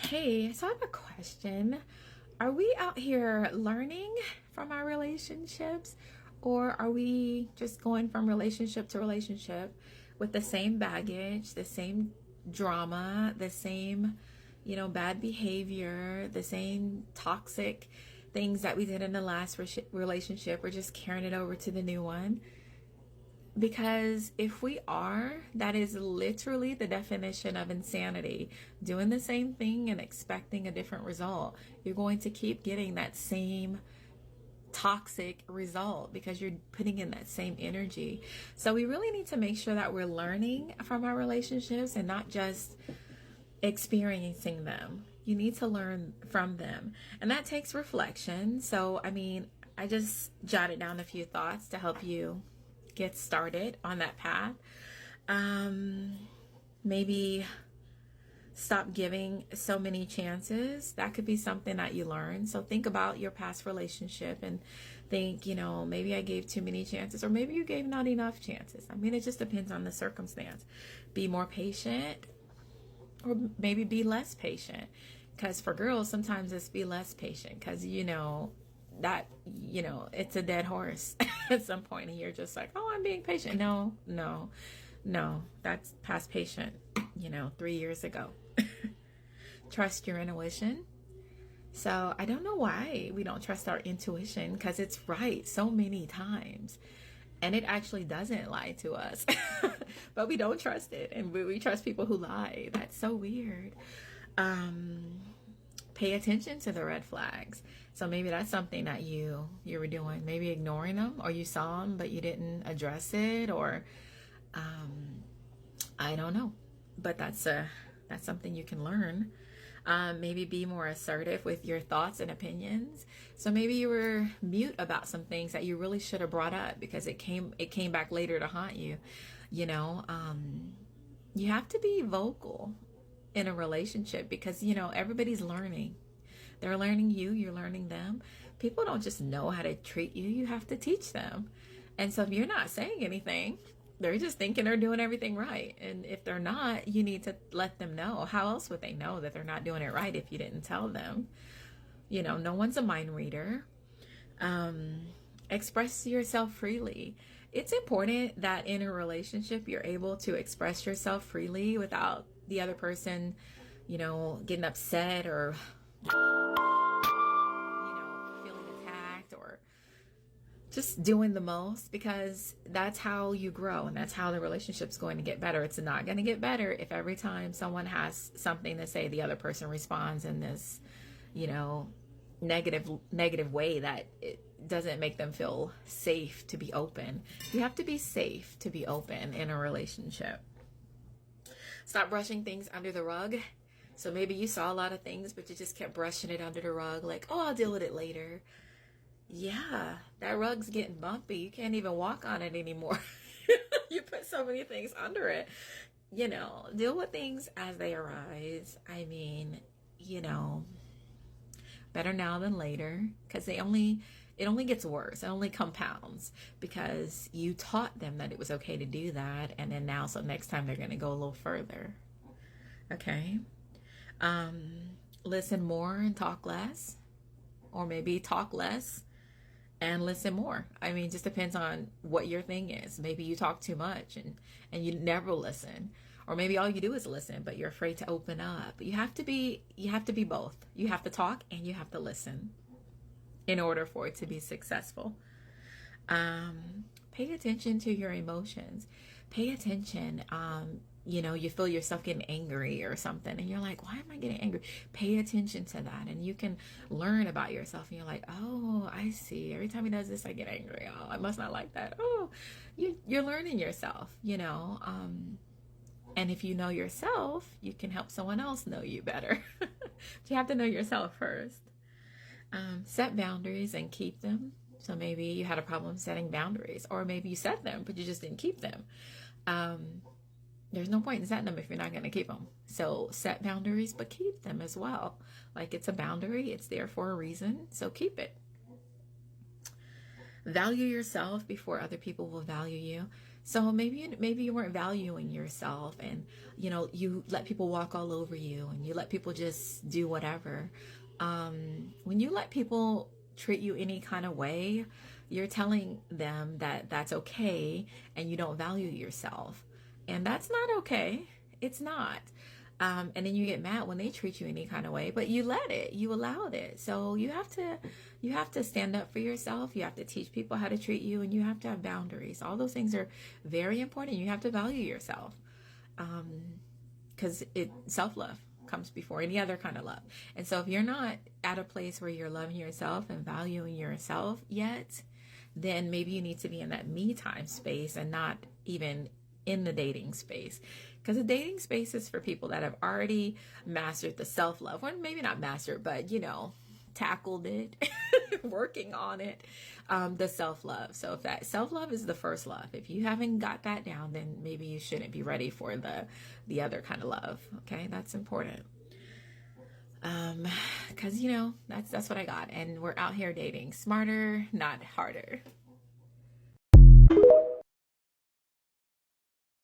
Hey, so I have a question. Are we out here learning from our relationships, or are we just going from relationship to relationship with the same baggage, the same drama, the same, bad behavior, the same toxic things that we did in the last relationship? We're just carrying it over to the new one. Because if we are, that is literally the definition of insanity. Doing the same thing and expecting a different result. You're going to keep getting that same toxic result because you're putting in that same energy. So we really need to make sure that we're learning from our relationships and not just experiencing them. You need to learn from them. And that takes reflection. So, I just jotted down a few thoughts to help you get started on that path. Maybe stop giving so many chances. That could be something that you learn. So think about your past relationship and think, maybe I gave too many chances, or maybe you gave not enough chances. It just depends on the circumstance. Be more patient, or maybe be less patient. Because for girls, sometimes it's be less patient because, it's a dead horse at some point, and you're just like, oh, I'm being patient. No, that's past patient, 3 years ago. Trust your intuition. So I don't know why we don't trust our intuition, because it's right so many times, and it actually doesn't lie to us. But we don't trust it, and we trust people who lie. That's so weird. Pay attention to the red flags. So maybe that's something that you were doing, maybe ignoring them, or you saw them but you didn't address it, or I don't know. But that's something you can learn. Maybe be more assertive with your thoughts and opinions. So maybe you were mute about some things that you really should have brought up because it came back later to haunt you. You have to be vocal in a relationship because, everybody's learning. They're learning you, you're learning them. People don't just know how to treat you. You have to teach them. And so if you're not saying anything, they're just thinking they're doing everything right. And if they're not, you need to let them know. How else would they know that they're not doing it right if you didn't tell them? No one's a mind reader. Express yourself freely. It's important that in a relationship, you're able to express yourself freely without the other person, getting upset or, feeling attacked or just doing the most, because that's how you grow and that's how the relationship's going to get better. It's not going to get better if every time someone has something to say, the other person responds in this, negative way that it doesn't make them feel safe to be open. You have to be safe to be open in a relationship. Stop brushing things under the rug. So maybe you saw a lot of things, but you just kept brushing it under the rug, like, oh, I'll deal with it later. Yeah, that rug's getting bumpy. You can't even walk on it anymore. You put so many things under it. Deal with things as they arise. Better now than later, because it only gets worse. It only compounds because you taught them that it was okay to do that, and then so next time they're going to go a little further. Okay. Listen more and talk less, or maybe talk less and listen more. Just depends on what your thing is. Maybe you talk too much and you never listen, or maybe all you do is listen, but you're afraid to open up. You have to be both. You have to talk and you have to listen in order for it to be successful. Pay attention to your emotions. Pay attention. You feel yourself getting angry or something, and you're like, why am I getting angry? Pay attention to that, and you can learn about yourself, and you're like, oh, I see. Every time he does this, I get angry. Oh, I must not like that. Oh, you're learning yourself, and if you know yourself, you can help someone else know you better. But you have to know yourself first. Set boundaries and keep them. So maybe you had a problem setting boundaries, or maybe you set them, but you just didn't keep them. There's no point in setting them if you're not going to keep them. So set boundaries, but keep them as well. Like, it's a boundary. It's there for a reason. So keep it. Value yourself before other people will value you. So maybe you weren't valuing yourself, and you let people walk all over you, and you let people just do whatever. When you let people treat you any kind of way, you're telling them that that's okay, and you don't value yourself, and that's not okay. It's not. And then you get mad when they treat you any kind of way, but you let it, you allowed it. So you have to stand up for yourself. You have to teach people how to treat you, and you have to have boundaries. All those things are very important. You have to value yourself, because self-love comes before any other kind of love. And so if you're not at a place where you're loving yourself and valuing yourself yet, then maybe you need to be in that me time space and not even in the dating space, because the dating space is for people that have already mastered the self-love, or maybe not mastered, but tackled it, working on it, the self-love. So if that self-love is the first love, if you haven't got that down, then maybe you shouldn't be ready for the other kind of love. Okay, that's important. Because that's what I got, and we're out here dating smarter, not harder.